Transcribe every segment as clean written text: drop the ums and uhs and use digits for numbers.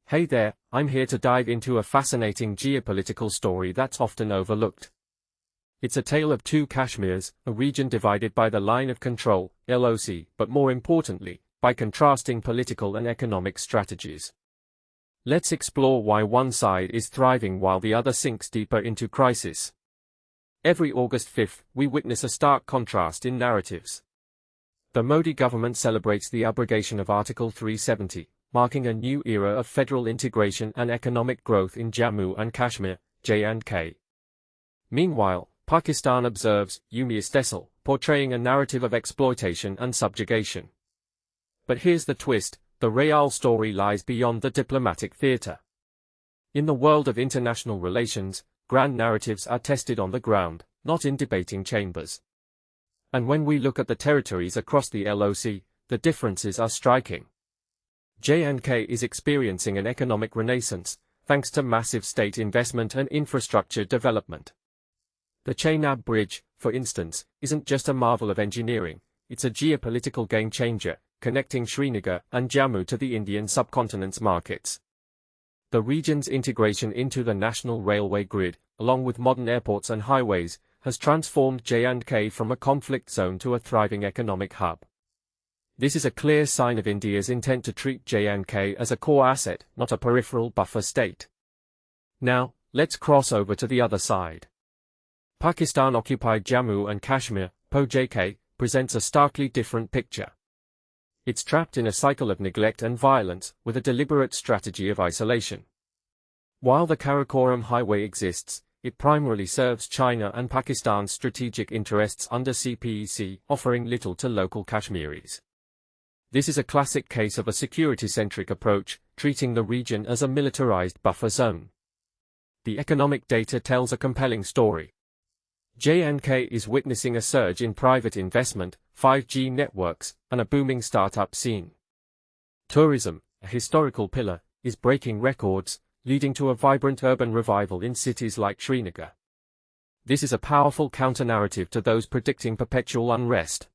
Hey there, I'm here to dive into a fascinating geopolitical story that's often overlooked. It's a tale of two Kashmirs, a region divided by the line of control, LOC, but more importantly, by contrasting political and economic strategies. Let's explore why one side is thriving while the other sinks deeper into crisis. Every August 5th, we witness a stark contrast in narratives. The Modi government celebrates the abrogation of Article 370, marking a new era of federal integration and economic growth in Jammu and Kashmir, J&K. Meanwhile, Pakistan observes Universal, portraying a narrative of exploitation and subjugation. But here's the twist, the real story lies beyond the diplomatic theater. In the world of international relations, grand narratives are tested on the ground, not in debating chambers. And when we look at the territories across the LOC, the differences are striking. J&K is experiencing an economic renaissance, thanks to massive state investment and infrastructure development. The Chenab Bridge, for instance, isn't just a marvel of engineering, it's a geopolitical game-changer, connecting Srinagar and Jammu to the Indian subcontinent's markets. The region's integration into the national railway grid, along with modern airports and highways, has transformed J&K from a conflict zone to a thriving economic hub. This is a clear sign of India's intent to treat J&K as a core asset, not a peripheral buffer state. Now, let's cross over to the other side. Pakistan-occupied Jammu and Kashmir, PoJK, presents a starkly different picture. It's trapped in a cycle of neglect and violence, with a deliberate strategy of isolation. While the Karakoram Highway exists, it primarily serves China and Pakistan's strategic interests under CPEC, offering little to local Kashmiris. This is a classic case of a security-centric approach, treating the region as a militarized buffer zone. The economic data tells a compelling story. J&K is witnessing a surge in private investment, 5G networks, and a booming startup scene. Tourism, a historical pillar, is breaking records, leading to a vibrant urban revival in cities like Srinagar. This is a powerful counter-narrative to those predicting perpetual unrest.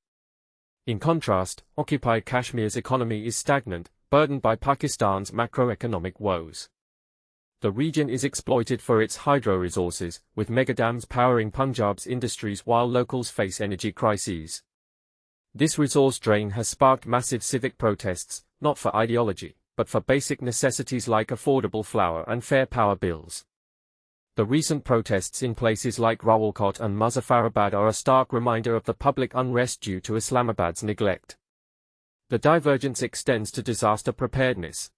In contrast, occupied Kashmir's economy is stagnant, burdened by Pakistan's macroeconomic woes. The region is exploited for its hydro resources, with megadams powering Punjab's industries while locals face energy crises. This resource drain has sparked massive civic protests, not for ideology, but for basic necessities like affordable flour and fair power bills. The recent protests in places like Rawalkot and Muzaffarabad are a stark reminder of the public unrest due to Islamabad's neglect. The divergence extends to disaster preparedness.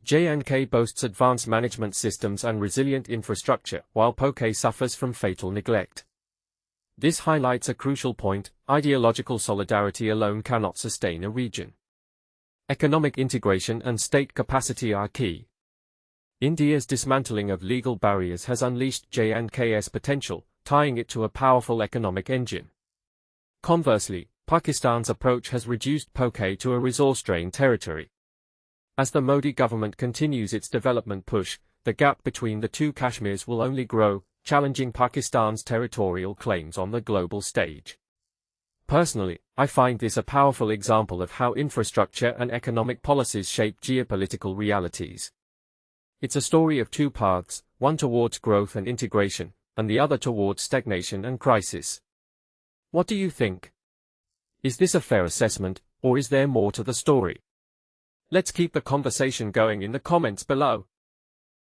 J&K boasts advanced management systems and resilient infrastructure, while PoJK suffers from fatal neglect. This highlights a crucial point: ideological solidarity alone cannot sustain a region. Economic integration and state capacity are key. India's dismantling of legal barriers has unleashed J&K's potential, tying it to a powerful economic engine. Conversely, Pakistan's approach has reduced PoJK to a resource-drained territory. As the Modi government continues its development push, the gap between the two Kashmirs will only grow, challenging Pakistan's territorial claims on the global stage. Personally, I find this a powerful example of how infrastructure and economic policies shape geopolitical realities. It's a story of two paths, one towards growth and integration, and the other towards stagnation and crisis. What do you think? Is this a fair assessment, or is there more to the story? Let's keep the conversation going in the comments below.